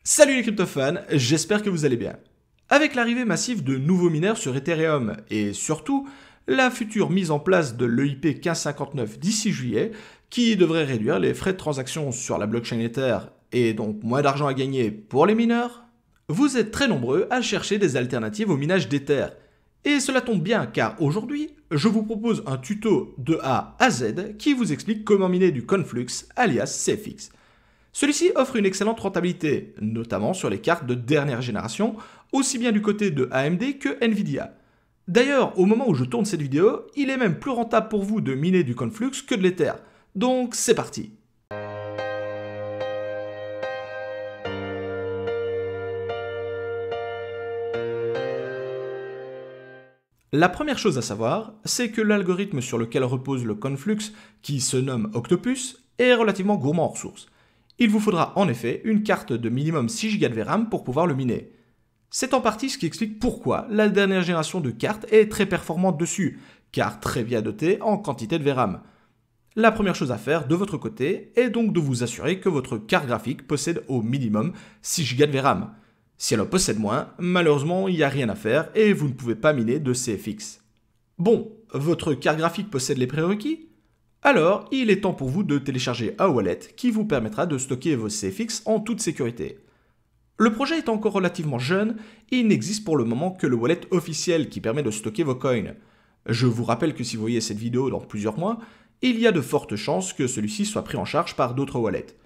Salut les crypto-fans, j'espère que vous allez bien. Avec l'arrivée massive de nouveaux mineurs sur Ethereum et surtout la future mise en place de l'EIP 1559 d'ici juillet qui devrait réduire les frais de transaction sur la blockchain Ether et donc moins d'argent à gagner pour les mineurs, vous êtes très nombreux à chercher des alternatives au minage d'Ether. Et cela tombe bien car aujourd'hui, je vous propose un tuto de A à Z qui vous explique comment miner du Conflux alias CFX. Celui-ci offre une excellente rentabilité, notamment sur les cartes de dernière génération, aussi bien du côté de AMD que Nvidia. D'ailleurs, au moment où je tourne cette vidéo, il est même plus rentable pour vous de miner du Conflux que de l'Ether. Donc c'est parti. La première chose à savoir, c'est que l'algorithme sur lequel repose le Conflux, qui se nomme Octopus, est relativement gourmand en ressources. Il vous faudra en effet une carte de minimum 6 Go de VRAM pour pouvoir le miner. C'est en partie ce qui explique pourquoi la dernière génération de cartes est très performante dessus, car très bien dotée en quantité de VRAM. La première chose à faire de votre côté est donc de vous assurer que votre carte graphique possède au minimum 6 Go de VRAM. Si elle en possède moins, malheureusement il n'y a rien à faire et vous ne pouvez pas miner de CFX. Bon, votre carte graphique possède les prérequis ? Alors, il est temps pour vous de télécharger un wallet qui vous permettra de stocker vos CFX en toute sécurité. Le projet est encore relativement jeune et il n'existe pour le moment que le wallet officiel qui permet de stocker vos coins. Je vous rappelle que si vous voyez cette vidéo dans plusieurs mois, il y a de fortes chances que celui-ci soit pris en charge par d'autres wallets.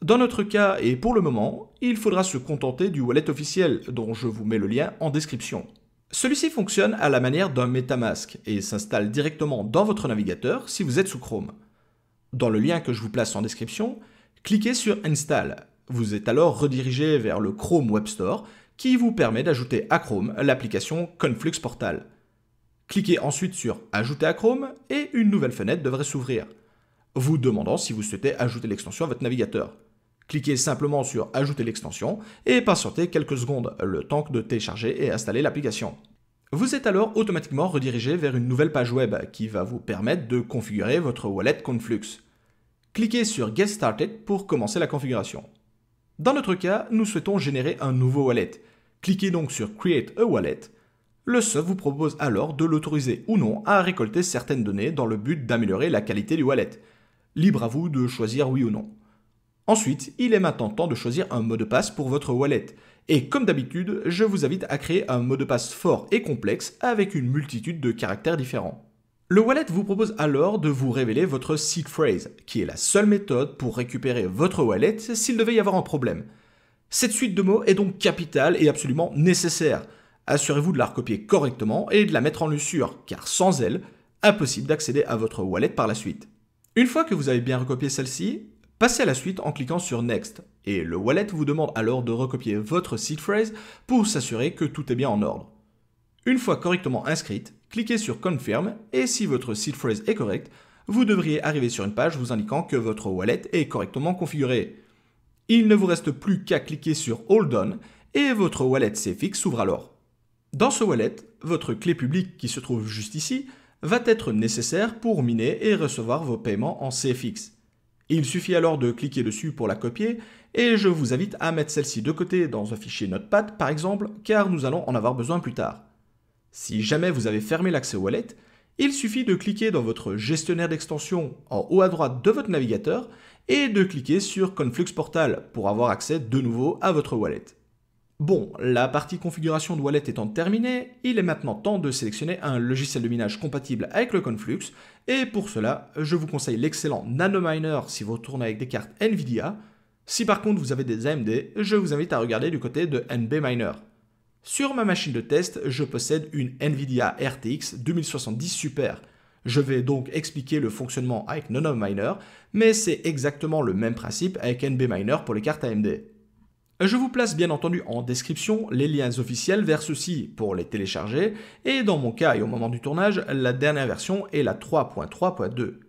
Dans notre cas et pour le moment, il faudra se contenter du wallet officiel dont je vous mets le lien en description. Celui-ci fonctionne à la manière d'un MetaMask et s'installe directement dans votre navigateur si vous êtes sous Chrome. Dans le lien que je vous place en description, cliquez sur Install. Vous êtes alors redirigé vers le Chrome Web Store qui vous permet d'ajouter à Chrome l'application Conflux Portal. Cliquez ensuite sur Ajouter à Chrome et une nouvelle fenêtre devrait s'ouvrir, vous demandant si vous souhaitez ajouter l'extension à votre navigateur. Cliquez simplement sur Ajouter l'extension et patientez quelques secondes, le temps de télécharger et installer l'application. Vous êtes alors automatiquement redirigé vers une nouvelle page web qui va vous permettre de configurer votre wallet Conflux. Cliquez sur Get Started pour commencer la configuration. Dans notre cas, nous souhaitons générer un nouveau wallet. Cliquez donc sur Create a Wallet. Le SOF vous propose alors de l'autoriser ou non à récolter certaines données dans le but d'améliorer la qualité du wallet. Libre à vous de choisir oui ou non. Ensuite, il est maintenant temps de choisir un mot de passe pour votre wallet. Et comme d'habitude, je vous invite à créer un mot de passe fort et complexe avec une multitude de caractères différents. Le wallet vous propose alors de vous révéler votre seed phrase, qui est la seule méthode pour récupérer votre wallet s'il devait y avoir un problème. Cette suite de mots est donc capitale et absolument nécessaire. Assurez-vous de la recopier correctement et de la mettre en lieu sûr, car sans elle, impossible d'accéder à votre wallet par la suite. Une fois que vous avez bien recopié celle-ci, passez à la suite en cliquant sur Next, et le wallet vous demande alors de recopier votre seed phrase pour s'assurer que tout est bien en ordre. Une fois correctement inscrite, cliquez sur Confirm, et si votre seed phrase est correcte, vous devriez arriver sur une page vous indiquant que votre wallet est correctement configuré. Il ne vous reste plus qu'à cliquer sur All Done, et votre wallet CFX s'ouvre alors. Dans ce wallet, votre clé publique qui se trouve juste ici va être nécessaire pour miner et recevoir vos paiements en CFX. Il suffit alors de cliquer dessus pour la copier et je vous invite à mettre celle-ci de côté dans un fichier Notepad par exemple car nous allons en avoir besoin plus tard. Si jamais vous avez fermé l'accès au wallet, il suffit de cliquer dans votre gestionnaire d'extension en haut à droite de votre navigateur et de cliquer sur Conflux Portal pour avoir accès de nouveau à votre wallet. Bon, la partie configuration de wallet étant terminée, il est maintenant temps de sélectionner un logiciel de minage compatible avec le Conflux, et pour cela, je vous conseille l'excellent Nanominer si vous tournez avec des cartes Nvidia. Si par contre vous avez des AMD, je vous invite à regarder du côté de NBMiner. Sur ma machine de test, je possède une Nvidia RTX 2070 Super. Je vais donc expliquer le fonctionnement avec Nanominer, mais c'est exactement le même principe avec NBMiner pour les cartes AMD. Je vous place bien entendu en description les liens officiels vers ceux-ci pour les télécharger et dans mon cas et au moment du tournage, la dernière version est la 3.3.2.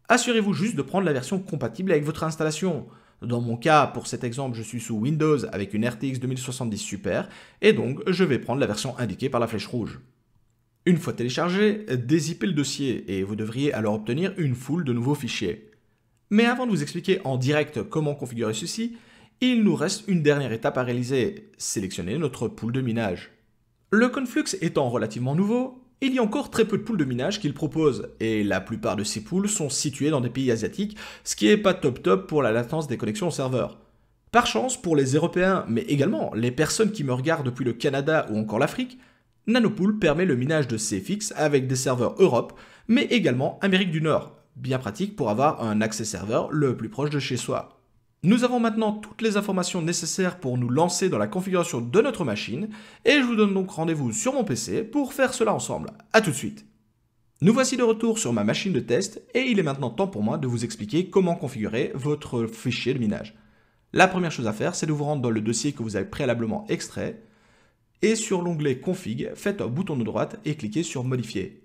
Assurez-vous juste de prendre la version compatible avec votre installation. Dans mon cas, pour cet exemple, je suis sous Windows avec une RTX 2070 Super et donc je vais prendre la version indiquée par la flèche rouge. Une fois téléchargé, dézippez le dossier et vous devriez alors obtenir une foule de nouveaux fichiers. Mais avant de vous expliquer en direct comment configurer ceci, Il nous reste une dernière étape à réaliser, sélectionner notre pool de minage. Le Conflux étant relativement nouveau, il y a encore très peu de pools de minage qu'il propose, et la plupart de ces pools sont situés dans des pays asiatiques, ce qui n'est pas top pour la latence des connexions au serveur. Par chance, pour les Européens, mais également les personnes qui me regardent depuis le Canada ou encore l'Afrique, Nanopool permet le minage de CFX avec des serveurs Europe, mais également Amérique du Nord, bien pratique pour avoir un accès serveur le plus proche de chez soi. Nous avons maintenant toutes les informations nécessaires pour nous lancer dans la configuration de notre machine, et je vous donne donc rendez-vous sur mon PC pour faire cela ensemble. A tout de suite. Nous voici de retour sur ma machine de test, et il est maintenant temps pour moi de vous expliquer comment configurer votre fichier de minage. La première chose à faire, c'est de vous rendre dans le dossier que vous avez préalablement extrait, et sur l'onglet Config, faites un bouton de droite et cliquez sur Modifier.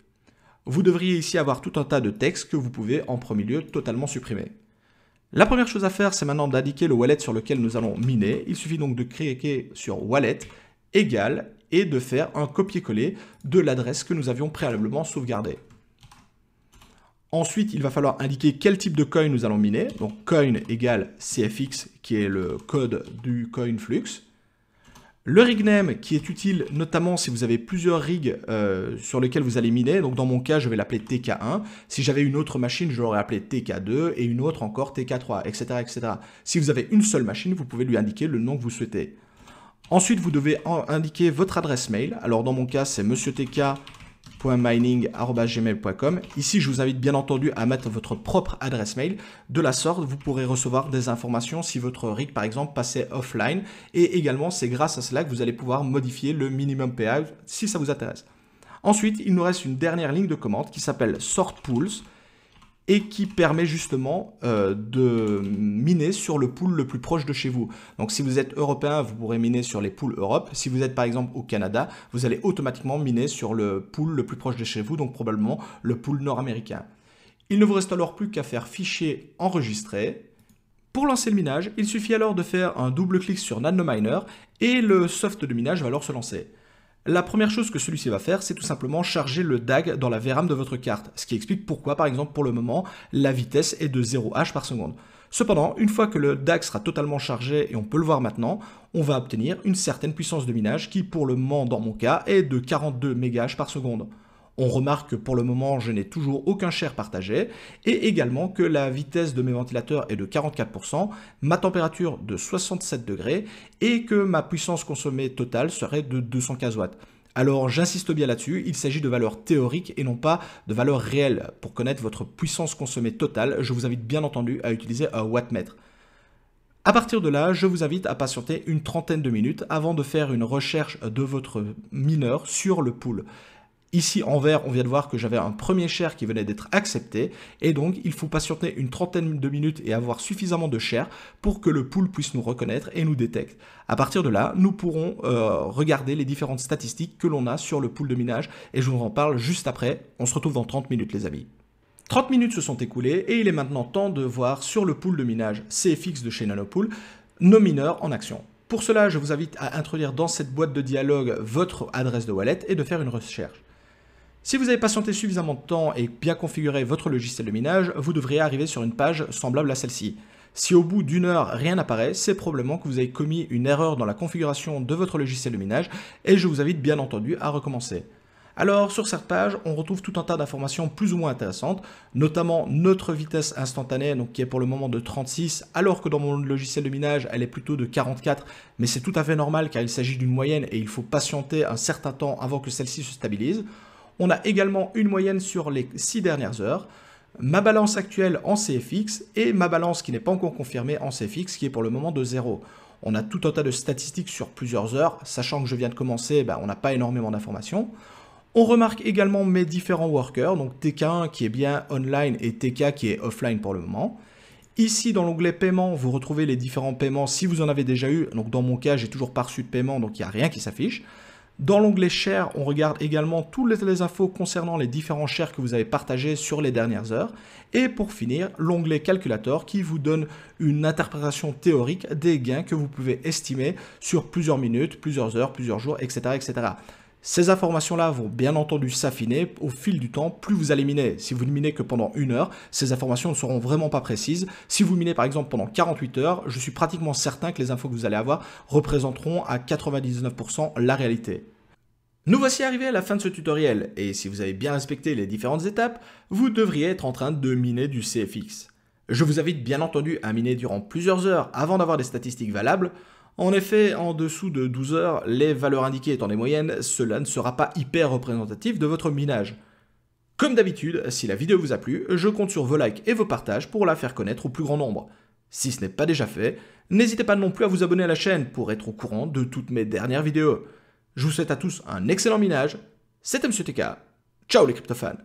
Vous devriez ici avoir tout un tas de textes que vous pouvez en premier lieu totalement supprimer. La première chose à faire, c'est maintenant d'indiquer le wallet sur lequel nous allons miner. Il suffit donc de cliquer sur Wallet, égal, et de faire un copier-coller de l'adresse que nous avions préalablement sauvegardée. Ensuite, il va falloir indiquer quel type de coin nous allons miner. Donc coin égale CFX, qui est le code du coin flux. Le rig name qui est utile notamment si vous avez plusieurs rigs sur lesquels vous allez miner. Donc dans mon cas, je vais l'appeler TK1. Si j'avais une autre machine, je l'aurais appelé TK2 et une autre encore TK3, etc., etc. Si vous avez une seule machine, vous pouvez lui indiquer le nom que vous souhaitez. Ensuite, vous devez indiquer votre adresse mail. Alors dans mon cas, c'est monsieurtk.mining@gmail.com. Ici, je vous invite bien entendu à mettre votre propre adresse mail. De la sorte, vous pourrez recevoir des informations si votre rig, par exemple, passait offline. Et également, c'est grâce à cela que vous allez pouvoir modifier le minimum payout si ça vous intéresse. Ensuite, il nous reste une dernière ligne de commande qui s'appelle Sort Pools et qui permet justement de miner sur le pool le plus proche de chez vous. Donc si vous êtes européen, vous pourrez miner sur les pools Europe. Si vous êtes par exemple au Canada, vous allez automatiquement miner sur le pool le plus proche de chez vous, donc probablement le pool nord-américain. Il ne vous reste alors plus qu'à faire fichier enregistré. Pour lancer le minage, il suffit alors de faire un double clic sur NanoMiner et le soft de minage va alors se lancer. La première chose que celui-ci va faire, c'est tout simplement charger le DAG dans la VRAM de votre carte, ce qui explique pourquoi, par exemple, pour le moment, la vitesse est de 0 H par seconde. Cependant, une fois que le DAG sera totalement chargé, et on peut le voir maintenant, on va obtenir une certaine puissance de minage qui, pour le moment, dans mon cas, est de 42 MHz par seconde. On remarque que pour le moment, je n'ai toujours aucun share partagé et également que la vitesse de mes ventilateurs est de 44%, ma température de 67 degrés et que ma puissance consommée totale serait de 215 watts. Alors j'insiste bien là-dessus, il s'agit de valeurs théoriques et non pas de valeurs réelles. Pour connaître votre puissance consommée totale, je vous invite bien entendu à utiliser un wattmètre. À partir de là, je vous invite à patienter une trentaine de minutes avant de faire une recherche de votre mineur sur le pool. Ici, en vert, on vient de voir que j'avais un premier share qui venait d'être accepté. Et donc, il faut patienter une trentaine de minutes et avoir suffisamment de share pour que le pool puisse nous reconnaître et nous détecte. À partir de là, nous pourrons regarder les différentes statistiques que l'on a sur le pool de minage. Et je vous en parle juste après. On se retrouve dans 30 minutes, les amis. 30 minutes se sont écoulées et il est maintenant temps de voir sur le pool de minage CFX de chez Nanopool nos mineurs en action. Pour cela, je vous invite à introduire dans cette boîte de dialogue votre adresse de wallet et de faire une recherche. Si vous avez patienté suffisamment de temps et bien configuré votre logiciel de minage, vous devriez arriver sur une page semblable à celle-ci. Si au bout d'une heure rien n'apparaît, c'est probablement que vous avez commis une erreur dans la configuration de votre logiciel de minage et je vous invite bien entendu à recommencer. Alors sur cette page, on retrouve tout un tas d'informations plus ou moins intéressantes, notamment notre vitesse instantanée, donc qui est pour le moment de 36, alors que dans mon logiciel de minage, elle est plutôt de 44, mais c'est tout à fait normal car il s'agit d'une moyenne et il faut patienter un certain temps avant que celle-ci se stabilise. On a également une moyenne sur les 6 dernières heures, ma balance actuelle en CFX et ma balance qui n'est pas encore confirmée en CFX qui est pour le moment de 0. On a tout un tas de statistiques sur plusieurs heures, sachant que je viens de commencer, on n'a pas énormément d'informations. On remarque également mes différents workers, donc TK1 qui est bien online et TK qui est offline pour le moment. Ici, dans l'onglet paiement, vous retrouvez les différents paiements si vous en avez déjà eu. Donc dans mon cas, j'ai toujours pas reçu de paiement, donc il n'y a rien qui s'affiche. Dans l'onglet Share, on regarde également toutes les infos concernant les différents shares que vous avez partagés sur les dernières heures. Et pour finir, l'onglet Calculator qui vous donne une interprétation théorique des gains que vous pouvez estimer sur plusieurs minutes, plusieurs heures, plusieurs jours, etc., etc. Ces informations-là vont bien entendu s'affiner au fil du temps, plus vous allez miner. Si vous ne minez que pendant 1 heure, ces informations ne seront vraiment pas précises. Si vous minez par exemple pendant 48 heures, je suis pratiquement certain que les infos que vous allez avoir représenteront à 99% la réalité. Nous voici arrivés à la fin de ce tutoriel, et si vous avez bien respecté les différentes étapes, vous devriez être en train de miner du CFX. Je vous invite bien entendu à miner durant plusieurs heures avant d'avoir des statistiques valables. En effet, en dessous de 12 heures, les valeurs indiquées étant des moyennes, cela ne sera pas hyper représentatif de votre minage. Comme d'habitude, si la vidéo vous a plu, je compte sur vos likes et vos partages pour la faire connaître au plus grand nombre. Si ce n'est pas déjà fait, n'hésitez pas non plus à vous abonner à la chaîne pour être au courant de toutes mes dernières vidéos. Je vous souhaite à tous un excellent minage, c'était MonsieurTK, ciao les cryptofans.